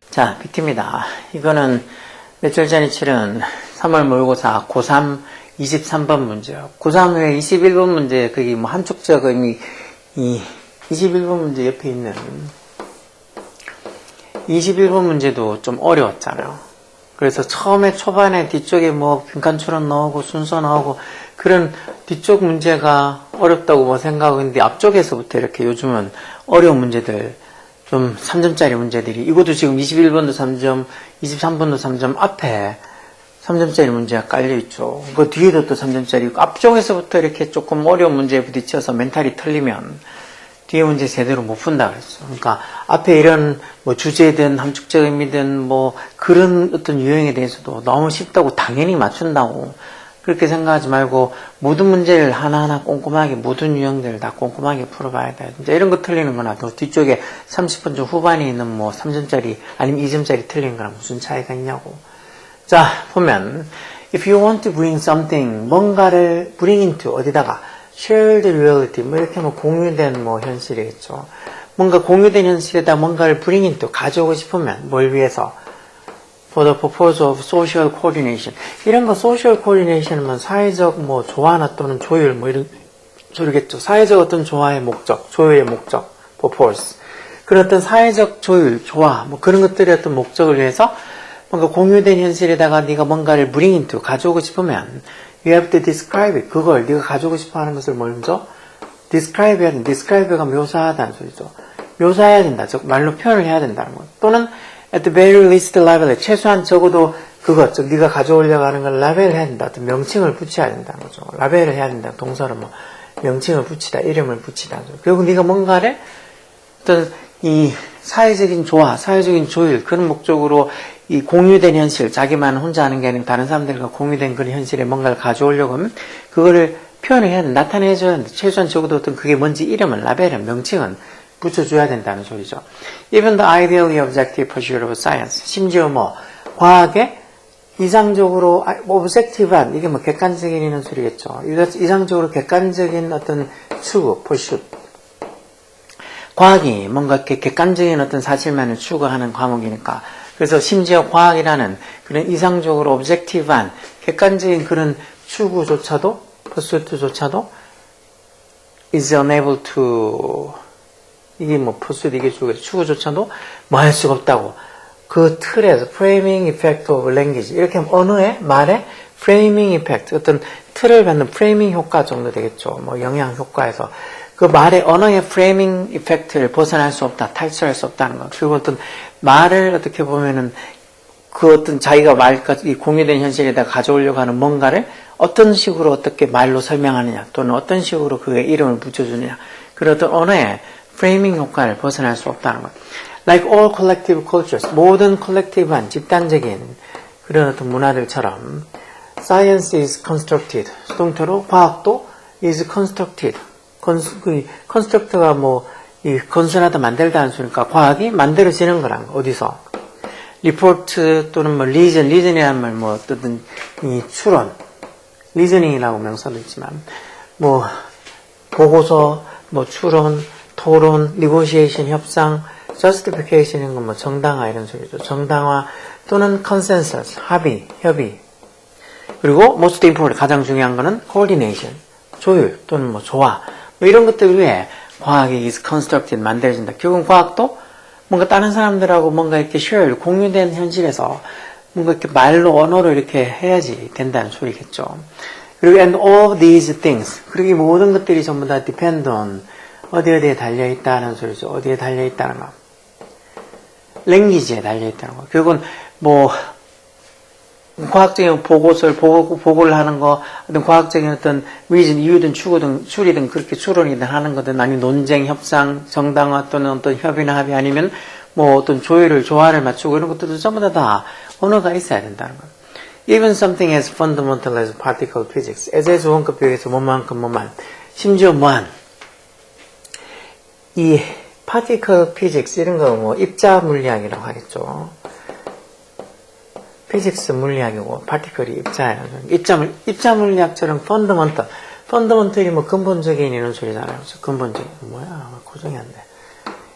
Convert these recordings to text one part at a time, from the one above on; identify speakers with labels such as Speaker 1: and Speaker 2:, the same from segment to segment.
Speaker 1: 자, PT입니다. 이거는 며칠 전에 치른 3월 모의고사 고3 23번 문제요. 고3 외에 21번 문제, 그게 뭐 함축적 의미, 이 21번 문제 옆에 있는 21번 문제도 좀 어려웠잖아요. 그래서 처음에 초반에 뒤쪽에 뭐 빈칸추론 나오고 순서 나오고 그런 뒤쪽 문제가 어렵다고 뭐 생각했는데 앞쪽에서부터 이렇게 요즘은 어려운 문제들 좀 3점짜리 문제들이 이것도 지금 21번도 3점, 23번도 3점 앞에 3점짜리 문제가 깔려있죠. 그 뒤에도 또 3점짜리 앞쪽에서부터 이렇게 조금 어려운 문제에 부딪혀서 멘탈이 털리면 뒤에 문제 제대로 못 푼다 그랬죠. 그러니까 앞에 이런 뭐 주제든 함축적 의미든 뭐 그런 어떤 유형에 대해서도 너무 쉽다고 당연히 맞춘다고 그렇게 생각하지 말고 모든 문제를 하나하나 꼼꼼하게 모든 유형들을 다 꼼꼼하게 풀어봐야 돼. 이제 이런 거 틀리는 거나 또 뒤쪽에 30분 좀 후반에 있는 뭐 3점짜리 아니면 2점짜리 틀리는 거랑 무슨 차이가 있냐고. 자, 보면 if you want to bring something 뭔가를 bring into 어디다가 shared reality 뭐 이렇게 뭐 공유된 뭐 현실이겠죠. 뭔가 공유된 현실에다 뭔가를 bring into 가져오고 싶으면 뭘 위해서 for the purpose of social coordination. 이런 거 social coordination은 사회적 뭐 조화나 또는 조율 뭐 이런 소리겠죠. 사회적 어떤 조화의 목적, 조율의 목적, purpose. 그런 어떤 사회적 조율, 조화 뭐 그런 것들의 어떤 목적을 위해서 뭔가 공유된 현실에다가 네가 뭔가를 bring into 가져오고 싶으면 you have to describe it. 그걸 네가 가져오고 싶어 하는 것을 먼저 describe 해야 된다. describe가 묘사하다는 소리죠. 묘사해야 된다. 즉 말로 표현을 해야 된다는 것. 또는 at the very least level, 최소한 적어도 그것, 즉 네가 가져오려고 하는 걸 라벨을 해야 된다. 어떤 명칭을 붙여야 된다는 거죠. 라벨을 해야 된다. 동사로 뭐 명칭을 붙이다, 이름을 붙이다. 결국 네가 뭔가를 어떤 이 사회적인 조화, 사회적인 조율 그런 목적으로 이 공유된 현실, 자기만 혼자 하는 게 아니고 다른 사람들과 공유된 그런 현실에 뭔가를 가져오려고 하면 그거를 표현을 해야 된다. 나타내줘야 된다. 최소한 적어도 어떤 그게 뭔지 이름은, 라벨은, 명칭은 붙여줘야 된다는 소리죠. Even the ideally objective pursuit of science. 심지어 뭐 과학의 이상적으로 objective한 이게 뭐 객관적인 소리겠죠. 이상적으로 객관적인 어떤 추구, pursuit. 과학이 뭔가 이렇게 객관적인 어떤 사실만을 추구하는 과목이니까 그래서 심지어 과학이라는 그런 이상적으로 objective한 객관적인 그런 추구조차도 pursuit조차도 is unable to 이게 뭐 pursuit 이게 추구조차도 뭐 할 수가 없다고 그 틀에서 framing effect of language 이렇게 하면 언어의 말의 framing effect 어떤 틀을 받는 framing 효과 정도 되겠죠. 뭐 영향 효과에서 그 말의 언어의 framing effect를 벗어날 수 없다, 탈출할 수 없다는 것. 그리고 어떤 말을 어떻게 보면은 그 어떤 자기가 말까지 공유된 현실에다 가져오려고 하는 뭔가를 어떤 식으로 어떻게 말로 설명하느냐 또는 어떤 식으로 그의 이름을 붙여주느냐 그런 어떤 언어의 framing 효과를 벗어날 수 없다는 것. Like all collective cultures, 모든 collective한 집단적인 그런 어떤 문화들처럼 science is constructed, 수동태로 과학도 is constructed. construct가 뭐 이 건설하다 만들다 하는 소리니까 과학이 만들어지는 거란 거. 어디서? 리포트 또는 뭐 리즌이라는 말 뭐 어떤 이 추론, 리즈닝이라고 명사도 있지만 뭐 보고서, 뭐 추론, 토론, negotiation, 협상, justification 이런 건 뭐 정당화 이런 소리죠. 정당화 또는 consensus, 합의, 협의. 그리고 most important 가장 중요한 거는 coordination, 조율 또는 뭐 조화. 뭐 이런 것들 위해 과학이 is constructed 만들어진다. 결국 과학도 뭔가 다른 사람들하고 뭔가 이렇게 share 공유된 현실에서 뭔가 이렇게 말로 언어로 이렇게 해야지 된다는 소리겠죠. 그리고 and all these things 그리고 이 모든 것들이 전부 다 depend on 어디에 달려있다는 소리죠. 어디에 달려있다는 거. 랭귀지에 달려있다는 거. 결국은 뭐 과학적인 보고를 하는 거, 어떤 과학적인 어떤 reason, 이유든 추리든 그렇게 추론이든 하는 거든 아니면 논쟁, 협상, 정당화 또는 어떤 협의나 합의 아니면 뭐 어떤 조화를 맞추고 이런 것들도 전부 다 언어가 있어야 된다는 거. Even something as fundamental as particle physics. 에세스 원급 비교에서 뭐만. 심지어 뭐한. 이 particle physics 이런 거 뭐 입자 물리학이라고 하겠죠. 피직스 물리학이고 파티클이 입자 물리학처럼 펀더먼털이 뭐 근본적인 이런 소리잖아요. 그래서 근본적인 뭐야 고정이 안 돼.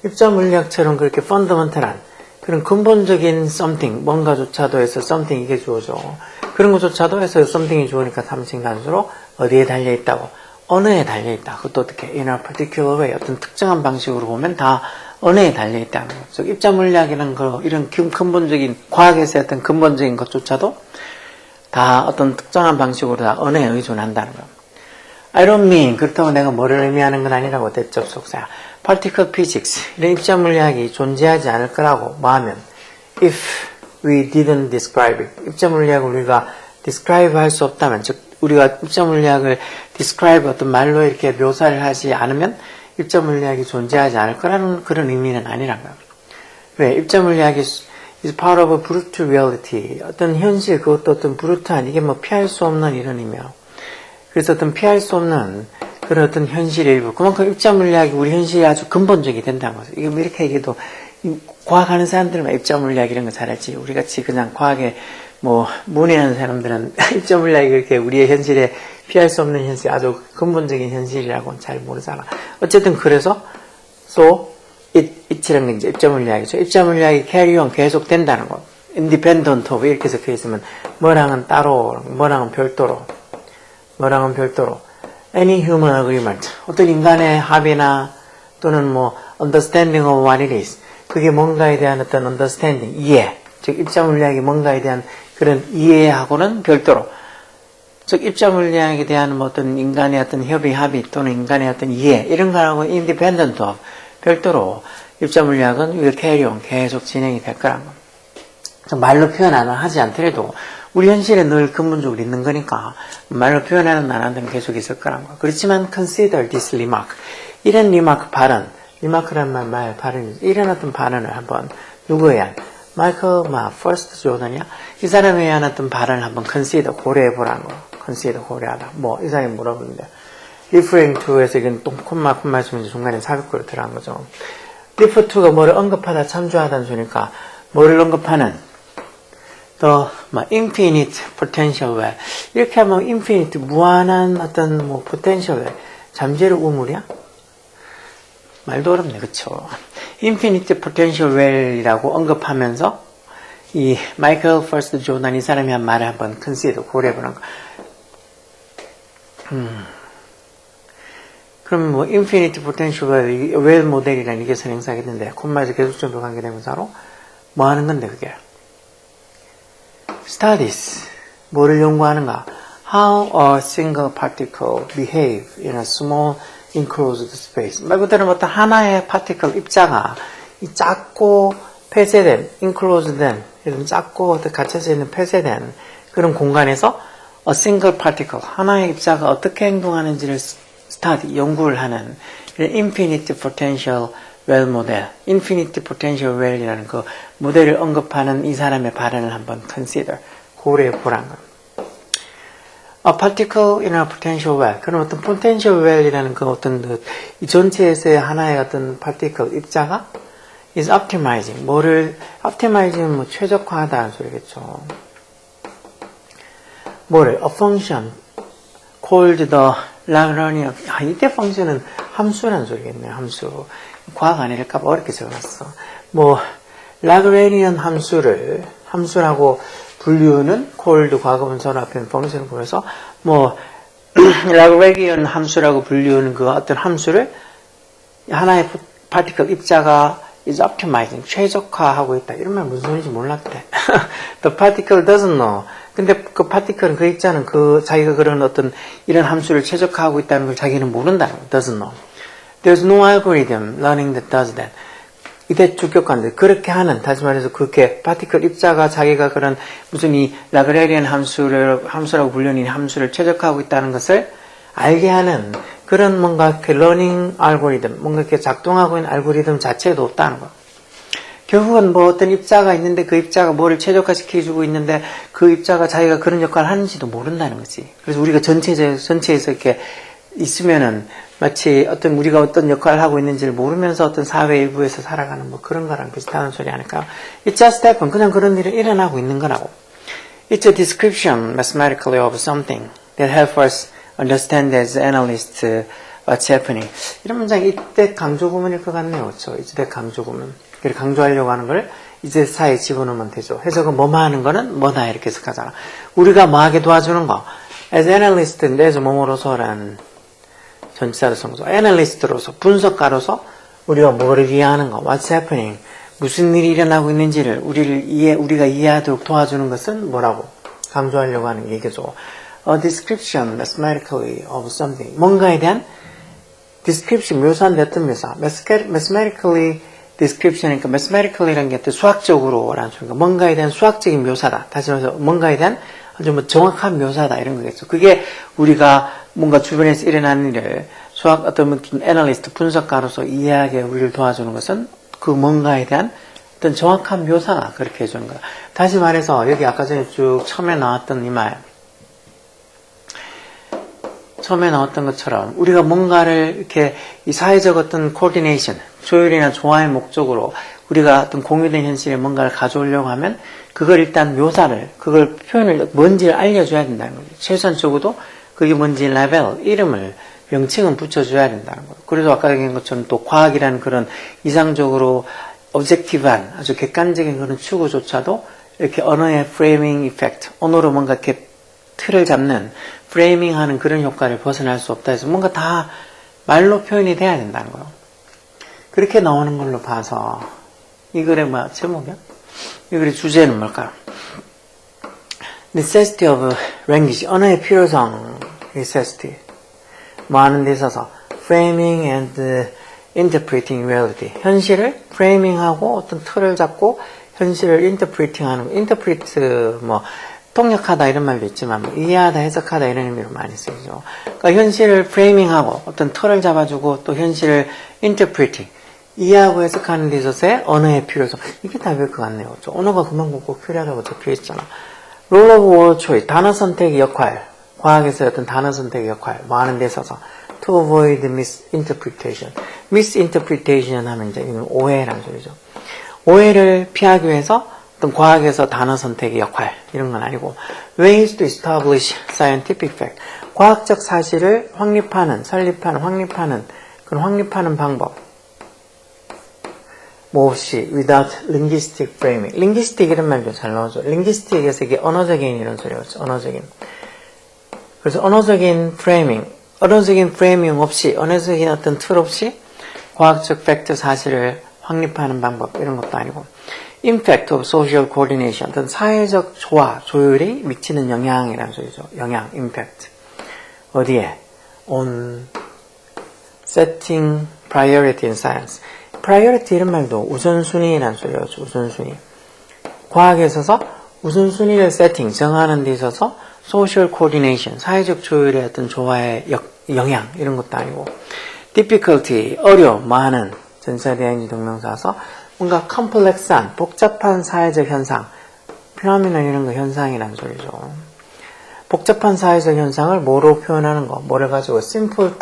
Speaker 1: 입자 물리학처럼 그렇게 펀더먼털한 그런 근본적인 something 뭔가조차도 해서 something 이게 주어져. 그런 것조차도 해서 something이 주어니까 3층 단수로 어디에 달려 있다고? 언어에 달려 있다. 그것도 어떻게 in a particular way 어떤 특정한 방식으로 보면 다 언어에 달려 있다는 거죠. 입자 물리학이라는 거 이런 근본적인 과학에서 어떤 근본적인 것조차도 다 어떤 특정한 방식으로 다 언어에 의존한다는 거예요. I don't mean 그렇다고 내가 뭐를 의미하는 건 아니라고 대적 속사야. Particle physics 이런 입자 물리학이 존재하지 않을 거라고 뭐하면 if we didn't describe it 입자 물리학을 우리가 describe 할 수 없다면 즉 우리가 입자 물리학을 describe 어떤 말로 이렇게 묘사를 하지 않으면 입자 물리학이 존재하지 않을 거라는 그런 의미는 아니란 거예요. 왜? 입자 물리학이 is part of a brute reality 어떤 현실 그것도 어떤 브루트한 이게 뭐 피할 수 없는 이런 의미예요. 그래서 어떤 피할 수 없는 그런 어떤 현실의 일부. 그만큼 입자 물리학이 우리 현실이 아주 근본적이 된다는 거죠. 이게 뭐 이렇게 얘기해도 과학하는 사람들은 입자 물리학 이런 거 잘 알지. 우리 같이 그냥 과학에 뭐 문의하는 사람들은 입자 물리학이 그렇게 우리의 현실에 피할 수 없는 현실, 아주 근본적인 현실이라고는 잘 모르잖아. 어쨌든 그래서 so it이라는 게 이제 입자 물리학이죠. 입자 물리학이 carry on 계속 된다는 거. independent of 이렇게 적혀 있으면 뭐랑은 따로, 뭐랑은 별도로. any human agreement 어떤 인간의 합의나 또는 뭐 understanding of what it is 그게 뭔가에 대한 어떤 understanding 이해 즉 입자 물리학이 뭔가에 대한 그런 이해하고는 별도로 즉 입자 물리학에 대한 뭐 어떤 인간의 어떤 합의 또는 인간의 어떤 이해 이런 거하고 independent of 별도로 입자 물리학은 will carry on 계속 진행이 될 거라는 겁니다. 말로 표현 안 하지 않더라도 우리 현실에 늘 근본적으로 있는 거니까 말로 표현하는 나라들은 계속 있을 거란 거. 그렇지만 consider this remark. 이런 리마크 발언, 리마크란 말 발언, 이런 어떤 발언을 한번 누구에 의한? 마이클 퍼스트 조던이야? 이 사람에 의한 어떤 발언을 한번 consider 고려해 보라는 거. consider 고려하다. 뭐 이 사람이 물어보는데 referring to에서 이건 또 콤마 쓰면서 중간에 사극구로 들어간 거죠. refer to가 뭐를 언급하다 참조하다는 소리니까 뭐를 언급하는 더 infinite potential well 이렇게 하면 infinite 무한한 어떤 뭐 potential well 잠재력 우물이야? 말도 어렵네 그쵸? infinite potential well이라고 언급하면서 이 마이클 퍼스트 조던 이 사람이 한 말을 한번 consider 고려해보는 거. 그럼 뭐 infinite potential well 모델이라는 이게 선행사겠는데 콤마에서 계속적으로 관계대명사로 뭐 하는 건데 그게? Studies 뭐를 연구하는가? How a single particle behave in a small enclosed space. 말 그대로 어떤 하나의 particle 입자가 이 작고 폐쇄된, enclosed된 이런 작고 갇혀져 있는 폐쇄된 그런 공간에서 a single particle 하나의 입자가 어떻게 행동하는지를 study 연구를 하는 infinite potential well 모델, infinite potential well이라는 그 모델을 언급하는 이 사람의 발언을 한번 consider, 고려해 보라는 겁니다. A particle in a potential well. 그럼 어떤 potential well이라는 그 어떤 이 전체에서의 하나의 어떤 particle 입자가 is optimizing. 뭐를 optimizing은 뭐 최적화하다는 소리겠죠. 뭐를 a function called the Lagrangian. 이때 펑션은 함수라는 소리겠네요. 함수. 과학 아니랄까봐 어렵게 적어놨어. 뭐 라그레니언 함수라고 분류는 called 과거분사로 앞에 펑션을 보면서 뭐 라그레니언 함수라고 불리우는 그 어떤 함수를 하나의 파티클 입자가 is optimizing 최적화하고 있다. 이런 말 무슨 소리인지 몰랐대. The particle doesn't know. 근데 그 파티클은 그 입자는 그 자기가 그런 어떤 이런 함수를 최적화하고 있다는 걸 자기는 모른다는 거. Doesn't know. There's no algorithm learning that does that. 이때 주격관들 그렇게 하는 다시 말해서 그렇게 파티클 입자가 자기가 그런 무슨 이 라그레니언 함수라고 불리는 함수를 최적화하고 있다는 것을 알게 하는 그런 뭔가 그 러닝 알고리즘 뭔가 이렇게 작동하고 있는 알고리즘 자체도 없다는 거. 결국은 뭐 어떤 입자가 있는데 그 입자가 뭐를 최적화시켜주고 있는데 그 입자가 자기가 그런 역할을 하는지도 모른다는 거지. 그래서 우리가 전체에서 이렇게 있으면은 마치 우리가 어떤 역할을 하고 있는지를 모르면서 어떤 사회 일부에서 살아가는 뭐 그런 거랑 비슷한 소리 아닐까요? It's just happen. 그냥 그런 일이 일어나고 있는 거라고. It's a description mathematically of something that helps us understand as analyst what's happening. 이런 문장 이때 강조 구문일 것 같네요. 그렇죠? 이때 강조 구문. 그리고 강조하려고 하는 걸 이제 사이에 집어넣으면 되죠. 해석은 뭐뭐 하는 거는 뭐다 이렇게 해석하잖아. 우리가 뭐 하게 도와주는 거. as analyst인데 뭐뭐로서라는 전치사로 성조. analyst로서 분석가로서 우리가 뭐를 이해하는 거. what's happening. 무슨 일이 일어나고 있는지를 우리가 이해하도록 도와주는 것은 뭐라고 강조하려고 하는 얘기죠. A description mathematically of something. 뭔가에 대한 description, 묘사인데 어떤 묘사? mathematically description이니까 mathematically라는 게 수학적으로라는 소리가 뭔가에 대한 수학적인 묘사다. 다시 말해서 뭔가에 대한 아주 뭐 정확한 묘사다 이런 거겠죠. 그게 우리가 뭔가 주변에서 일어나는 일을 어떤 애널리스트 분석가로서 이해하게 우리를 도와주는 것은 그 뭔가에 대한 어떤 정확한 묘사가 그렇게 해주는 거야. 다시 말해서 여기 아까 전에 쭉 처음에 나왔던 이 말, 처음에 나왔던 것처럼 우리가 뭔가를 이렇게 이 사회적 어떤 코디네이션, 조율이나 조화의 목적으로 우리가 어떤 공유된 현실에 뭔가를 가져오려고 하면 그걸 일단 묘사를, 그걸 표현을 뭔지를 알려줘야 된다는 거죠. 최소한 적어도 그게 뭔지 레벨, 이름을 명칭은 붙여줘야 된다는 거예요. 그래서 아까 얘기한 것처럼 또 과학이라는 그런 이상적으로 오브젝티브한 아주 객관적인 그런 추구조차도 이렇게 언어의 프레이밍 이펙트, 언어로 뭔가 이렇게 틀을 잡는 프레이밍하는 그런 효과를 벗어날 수 없다 해서 뭔가 다 말로 표현이 돼야 된다는 거예요. 그렇게 나오는 걸로 봐서 이 글의 제목이야? 이 글의 주제는 뭘까요? necessity of language, 언어의 필요성, necessity. 뭐 하는 데 있어서 framing and interpreting reality. 현실을 프레이밍하고 어떤 틀을 잡고 현실을 interpreting하는, interpret 통역하다 이런 말도 있지만 이해하다, 해석하다 이런 의미로 많이 쓰이죠. 그러니까 현실을 프레이밍하고 어떤 틀을 잡아주고 또 현실을 interpreting, 이해하고 해석하는 데 있어서의 언어의 필요성. 이게 답일 것 같네요. 언어가 그만큼 꼭 필요하다고 적혀 있잖아. role of word choice, 단어 선택의 역할. 과학에서의 어떤 단어 선택의 역할, 뭐 하는 데 있어서 to avoid misinterpretation. misinterpretation 하면 이제 이건 오해라는 소리죠. 오해를 피하기 위해서 어떤 과학에서 단어 선택의 역할, 이런 건 아니고 ways to establish scientific fact. 과학적 사실을 설립하는 그런 확립하는 방법. 뭐 없이 without linguistic framing. linguistic 이런 말도 잘 나오죠. linguistic에서 이게 언어적인 이런 소리였죠. 언어적인. 그래서 언어적인 프레이밍 없이, 언어적인 어떤 틀 없이 과학적 팩트 사실을 확립하는 방법, 이런 것도 아니고 impact of social coordination, 어떤 사회적 조율이 미치는 영향이라는 소리죠. 영향, impact. 어디에? on setting priority in science. priority 이런 말도 우선순위라는 소리였죠. 우선순위. 과학에 있어서 우선순위를 정하는 데 있어서 social coordination, 사회적 조율의 어떤 조화의 영향, 이런 것도 아니고 difficulty, 어려움, 많은, 전치사대행지 동명사서 뭔가 complex한, 복잡한 사회적 현상, phenomenon 이런 거 현상이라는 소리죠. 복잡한 사회적 현상을 뭐로 표현하는 거, 뭐를 가지고 simple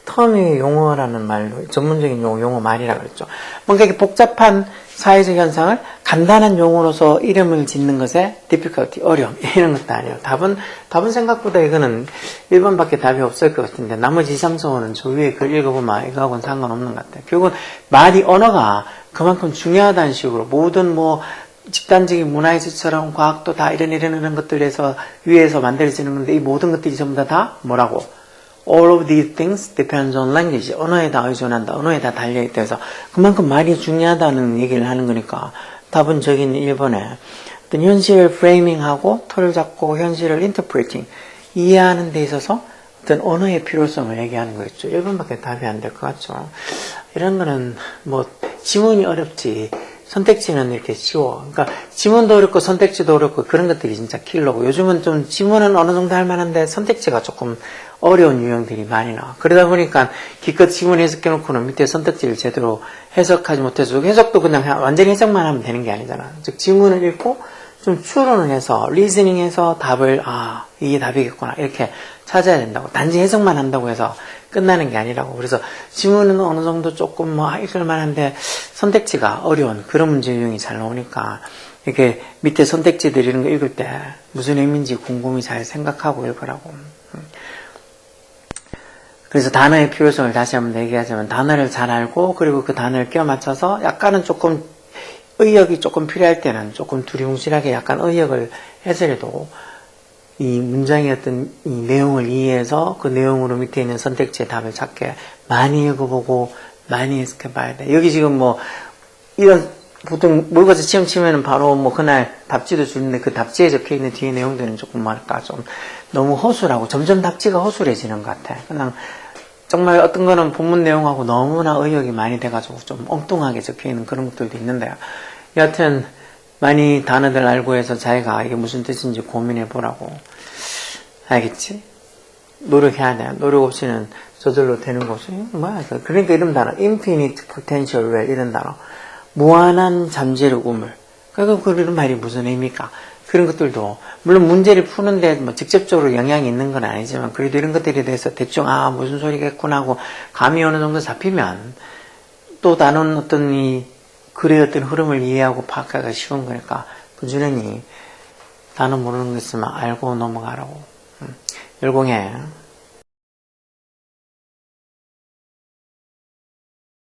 Speaker 1: term이 용어라는 말로, 전문적인 용어 말이라 그랬죠. 뭔가 이렇게 복잡한 사회적 현상을 간단한 용어로서 이름을 짓는 것에 difficulty, 어려움, 이런 것도 아니에요. 답은 생각보다 이거는 1번밖에 답이 없을 것 같은데, 나머지 2, 3, 4호는 저 위에 글 읽어보면 이거하고는 상관없는 것 같아요. 결국은 언어가 그만큼 중요하다는 식으로 모든 집단적인 문화예술처럼 과학도 다 이런 것들에서 위에서 만들어지는 건데 이 모든 것들이 전부 다 뭐라고? All of these things depends on language. 언어에 다 의존한다. 언어에 다 달려있다 해서 그만큼 말이 중요하다는 얘기를 하는 거니까 답은 저기는 1번에 어떤 현실을 프레이밍하고 틀을 잡고 현실을 interpreting, 이해하는 데 있어서 어떤 언어의 필요성을 얘기하는 거겠죠. 1번밖에 답이 안 될 것 같죠. 이런 거는 지문이 어렵지 선택지는 이렇게 쉬워. 그러니까 지문도 어렵고 선택지도 어렵고 그런 것들이 진짜 킬러고, 요즘은 좀 지문은 어느 정도 할 만한데 선택지가 조금 어려운 유형들이 많이 나와. 그러다 보니까 기껏 지문 해석해놓고는 밑에 선택지를 제대로 해석하지 못해서, 해석도 그냥 완전히 해석만 하면 되는 게 아니잖아. 즉 지문을 읽고 좀 추론을 해서 리즈닝해서 답을 이게 답이겠구나 이렇게 찾아야 된다고. 단지 해석만 한다고 해서 끝나는 게 아니라고. 그래서 지문은 어느 정도 조금 읽을만한데 선택지가 어려운 그런 문제 유형이 잘 나오니까 이렇게 밑에 선택지들 이런 거 읽을 때 무슨 의미인지 곰곰이 잘 생각하고 읽으라고. 그래서 단어의 필요성을 다시 한번 얘기하자면 단어를 잘 알고 그리고 그 단어를 끼워 맞춰서 약간은 조금 의역이 조금 필요할 때는 조금 두리뭉실하게 약간 의역을 해서라도 이 문장의 어떤 이 내용을 이해해서 그 내용으로 밑에 있는 선택지의 답을 찾게 많이 읽어보고 많이 해석해봐야 돼. 여기 지금 뭐 이런 보통 모의고사 시험 치면은 바로 뭐 그날 답지도 주는데 그 답지에 적혀있는 뒤에 내용들은 조금 뭐랄까 좀 너무 허술하고 점점 답지가 허술해지는 것 같아. 그냥 정말 어떤 거는 본문 내용하고 너무나 의역이 많이 돼가지고 좀 엉뚱하게 적혀있는 그런 것들도 있는데요. 여하튼 많이 단어들 알고 해서 자기가 이게 무슨 뜻인지 고민해 보라고. 알겠지? 노력해야 돼. 노력 없이는 저절로 되는 것이 뭐야? 그러니까 이런 단어 infinite potential well 이런 단어 무한한 잠재력 우물. 그러니까 그런 말이 무슨 의미입니까? 그런 것들도 물론 문제를 푸는데 뭐 직접적으로 영향이 있는 건 아니지만 그래도 이런 것들에 대해서 대충 무슨 소리겠구나 하고 감이 어느 정도 잡히면 또 다른 어떤 이 글의 어떤 흐름을 이해하고 파악하기가 쉬운 거니까 부지런히 단어 모르는 거 있으면 알고 넘어가라고. 열공해.